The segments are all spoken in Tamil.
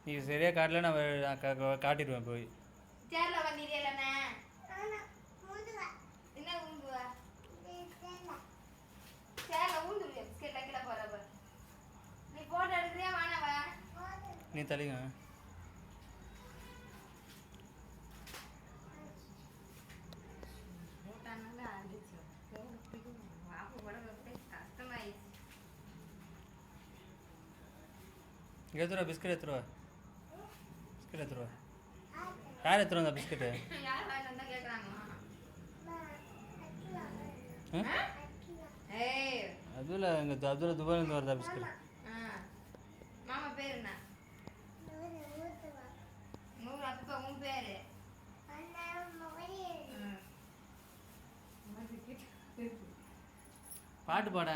நீ சரியாக காட்டல நான் காட்டிடுவேன் போய். சேர்ல வந்தீங்களே என்ன ஊந்துவா சேர்ல ஊந்துருவியா பிஸ்கெட் கீழே போறப்ப நீ போட்டோ எடுக்கிறியா வானவா நீ தள்ளிங்க. எடுத்துருவா பிஸ்கெட் எடுத்துருவா. பிஸ்கெட் எடுத்துருவா. யார் எடுத்துருவா அந்த பிஸ்கெட்டு? அதுல எங்க அதுல துபாயிலேருந்து வருதா பிஸ்கெட்? மாமா பேர் என்ன? நூறு அப்பா உன் பேரு பாட்டு பாட.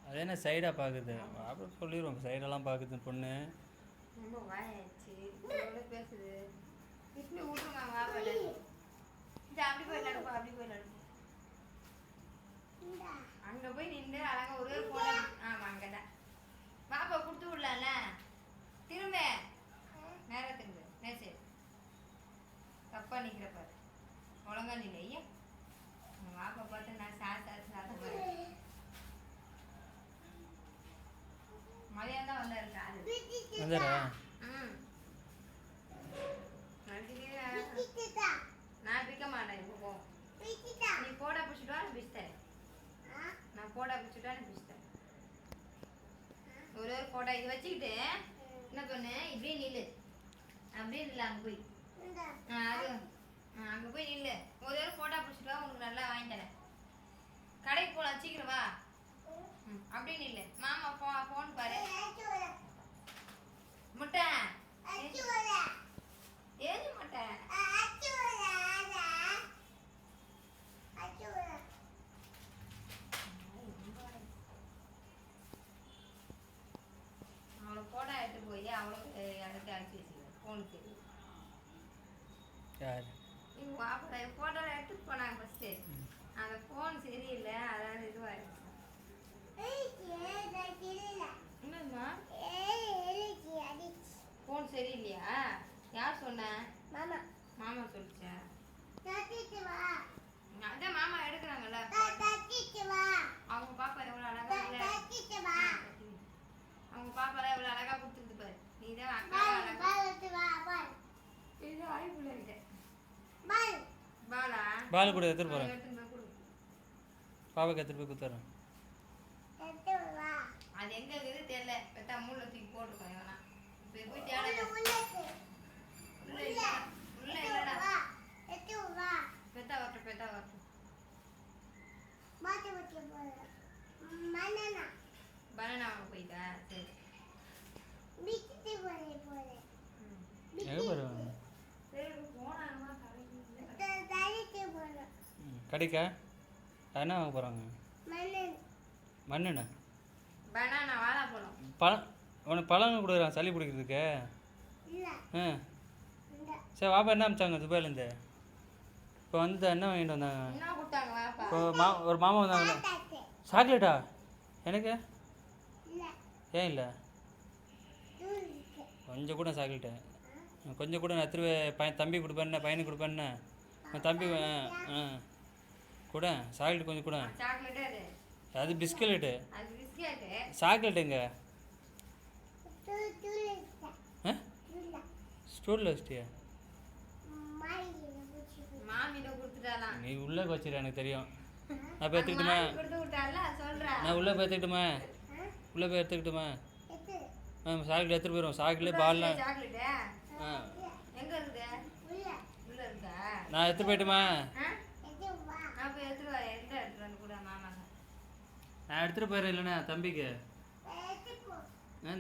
அது என்ன சைடாக பார்க்குது? அப்புறம் சொல்லிடுவோம் சைடெல்லாம் பார்க்குது பொண்ணு. ரொம்ப வாயாச்சு பேசுது. இப்படி விட்டுருங்க வாப்பாடு. அப்படி போய் நடுப்பா அப்படி போய் நடுப்போம். அங்கே போய் நின்று அழகாக ஒரே போட. ஆமாம் அங்கே தான் பாப்பா கொடுத்து விடலாம்ல. திரும்ப நேரம் திரும்ப நேசே தப்பா நிற்கிற பாரு. ஒழுங்கா நிலை ஐயா பாப்பா பார்த்து நான் சாத்த போகிறேன். மதியம் தான் வந்தாரு நான் பிக்க மாட்டேன். இப்போ நீ போடா பிடிச்சிட்டு வா பிடிச்சிட்டேன். நான் போடா பிடிச்சிட்டா பிடிச்சிட்டேன். ஒரு போட்டா இது வச்சுக்கிட்டு என்ன பண்ணு இப்படியே நில்லு. அப்படியே நில்லு அங்கே போய். அது அங்கே போய் நில்லு. ஒரு போட்டா பிடிச்சிட்டு வா உனக்கு நல்லா வாங்கி தரேன். கடைக்கு போகலாம் சீக்கிரம் வா. அப்படியே நில்லு. மாமா ஃபோன் பாரு. முட்டை ஏது முட்டை அவளை போட்டோ எடுத்து போய் அவளுக்கு இடத்த அடிச்சு வச்சுருவேன். ஃபோன் சரி போட்டோல எடுத்துட்டு போனாங்க ஃபர்ஸ்ட். அந்த ஃபோன் சரியில்லை அதாவது இதுவாயிருச்சு. என்னம்மா ஃபோன் சரியில்லையா? யார் சொன்ன? மாமா. மாமா சொல்லிச்சா? அதான் மாமா எடுக்கிறாங்கல்ல. அவங்க பாப்பா எவ்வளோ அழகா இல்லை? அவங்க பாப்பா எவ்வளோ அழகா கொடுத்துருக்கு பாரு. நீ தான் அக்கா அழகா இது ஆய்வுல இருக்க பாலா பாலு கூட எடுத்துட்டு போகிறேன். பாப்பாக்கு எடுத்துட்டு போய் கொடுத்துறேன். அது எங்க இருக்குது தெரியல. பெத்தா மூளை தூக்கி போட்டுருக்கோம். எவனா போய் தேட உள்ள இல்லடா. பெத்தா வரட்டும் பெத்தா வரட்டும். பனானா வாங்க போயிட்டா? சரி கடைக்கா என்ன வாங்க போகிறாங்க? மண்ணுண்ணா பனானா வாழைப்பழம். பழம் உனக்கு பழம் கொடுக்குறான் சளி பிடிக்கிறதுக்கு. சரி வாப்பா என்ன அமிச்சாங்க துபாயிலேருந்து? இப்போ வந்து என்ன வாங்கிட்டு வந்தாங்க? இப்போ ஒரு மாமா வந்தாங்க. சாக்லேட்டா? எனக்கு ஏன் இல்லை? கொஞ்சம் கூட சாக்லேட்டு கொஞ்சம் கூட நான் திரும்ப தம்பி கொடுப்பேன்னு பையனுக்கு கொடுப்பேன்னு தம்பி கூட சாக்லேட் கொஞ்சம் கூட. அது பிஸ்கெட்டு. சாக்லேட்டுங்க ஸ்டூலில் வச்சிட்டியா? நீ உள்ளே வச்சிரு எனக்கு தெரியும். நான் போய் எடுத்துக்கிட்டுமா? நான் உள்ளே போய் எடுத்துக்கிட்டுமா? உள்ளே போய் எடுத்துக்கிட்டுமா? சாக்லேட் எடுத்துகிட்டு போயிடும். சாக்லேட் பால்லாம் நான் எடுத்து போயிட்டுமா? நான் எடுத்துகிட்டு போயிடுறேன். இல்லைண்ணா தம்பிக்கு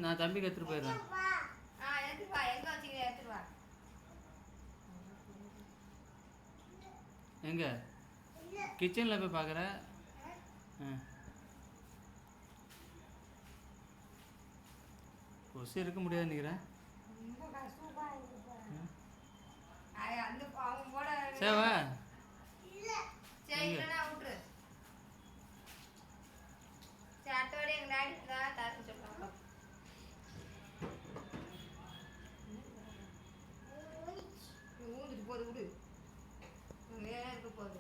நான் தம்பிக்கு எடுத்துகிட்டு போயிடுறேன். எங்கே கிச்சனில் போய் பார்க்குற? கொசு இருக்க முடியாது நினைக்கிறேன். அந்த அவன் போட சேவா சரி இல்லைன்னா விட்டுரு. சரி அட்டோட எங்கள் டாடி தான் தர சொல்லுவாங்க. ஊந்துட்டு போகுது விடு. வேலை இருக்க போகுது.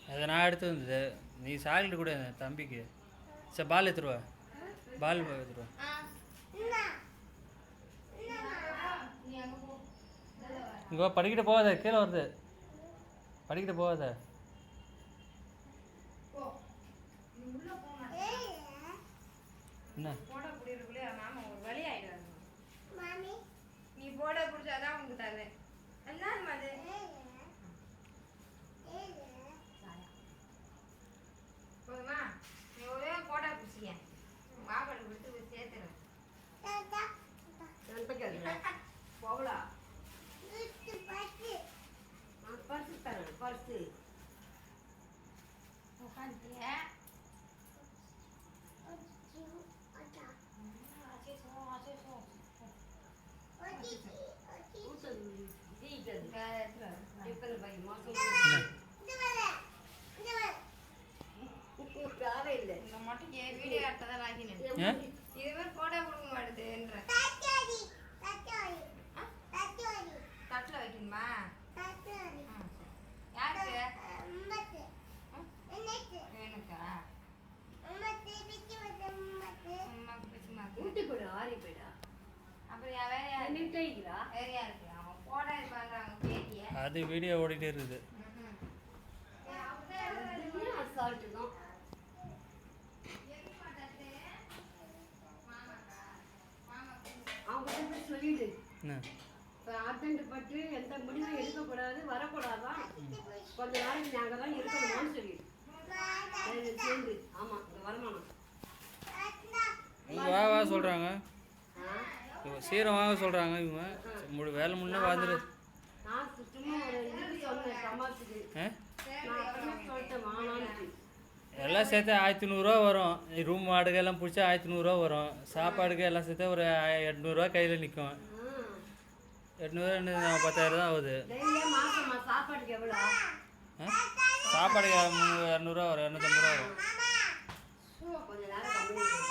அதை நான் எடுத்து வந்தது. நீ சாக்லேட் கூட தம்பிக்கு. சரி பால் எடுத்துருவா. பால் எடுத்துருவா. இங்கே படிக்கிட்ட போகாத, கீழே வருது. படிக்கிட்ட போகாத. என்ன போட பிடிக்கிறதுக்குள்ளே மாமா ஒரு வழி ஆயிடுவாரு. நீ போட பிடிச்சாதான் உனக்கு தருவேன். என்னம்மா அது? போதுமா? நீ ஒரே போட்டா பிடிச்சிக்க. மாப்பிள்ளை கொடுத்து சேர்த்துறேன். போகலாம். பர்ஸு தரேன். பர்ஸு உட்காந்துட்டியா? இந்த மட்டும் வீடியோ கட்டதான் ஆகினேன். இது மாதிரி போட்டோ கொடுக்க மாட்டேதுன்ற. தட்டில் வைக்கணுமா? யாருக்கு வேணுக்கா? அப்புறம் வேற யாருக்கு அவன் போட பண்றாங்க பேட்டிய. அது வீடியோ ஓடிட்டே இருக்குது. சொல்லிடு. என்ன அர்ஜென்ட் பட்டு எந்த முடிவும் எடுக்கக்கூடாது, வரக்கூடாதான். கொஞ்ச நாளைக்கு நாங்கள் தான் இருக்கணுமான்னு சொல்லிடு. சேர்ந்து ஆமாம் இந்த வருமானம் இவங்க வா சொல்கிறாங்க. சீரம் வாங்க சொல்கிறாங்க. இவங்க வேலை முன்னே வந்துடு. நான் சுத்தமாக ஒரு இதுக்கு சொன்னேன் சமாளிச்சுட்டு. நான் சொல்லிட்டேன் வானான்னு. எல்லாம் சேர்த்து 1100 வரும். ரூம் வாடகை எல்லாம் பிடிச்சா 1100 வரும். சாப்பாடுக்கு எல்லாம் சேர்த்து ஒரு 800 கையில் நிற்கும். 800 10,000 தான் ஆகுது. சாப்பாட்டுக்கு எவ்வளோ? சாப்பாடுக்கு 200 வரும். 250 வரும்.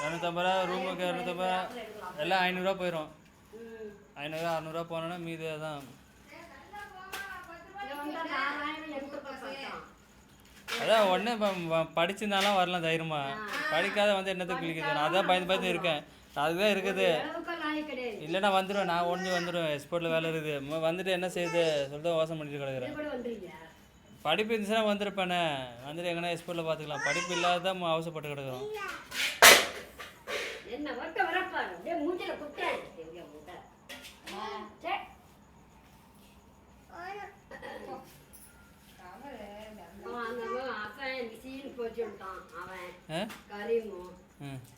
250 ரூமுக்கு 250 எல்லாம் 500 போயிடும். 500 600 போனோன்னா மீது தான். அதான் உடனே படிச்சிருந்தாலும் வரலாம் தைரியமா. படிக்காத வந்து என்னத்துக்கு கிளிக்குது. நான் அதான் பயந்து இருக்கேன். அதுதான் இருக்குது. இல்லைன்னா வந்துடுவேன். நான் வந்துடுவேன். எக்ஸ்போர்ட்டில் வேலை இருக்குது. வந்துட்டு என்ன செய்யுது சொல்லிட்டு யோசனை பண்ணிட்டு கிடக்குறேன். படிப்பு இருந்துச்சுன்னா வந்துருப்பேனே. வந்துட்டு எங்கன்னா எக்ஸ்போர்ட்டில் பார்த்துக்கலாம். படிப்பு இல்லாதான் அவசரப்பட்டு கிடக்குறோம்.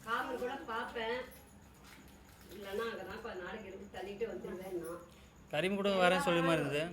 காவல் கூட பார்ப்பேன். இல்லைன்னா அங்கதான் கொஞ்ச நாளைக்கு இருந்து தள்ளிட்டு வந்துடுவேன். கரீம் கூட வரேன்னு சொல்லி மாதிரி இருந்தது.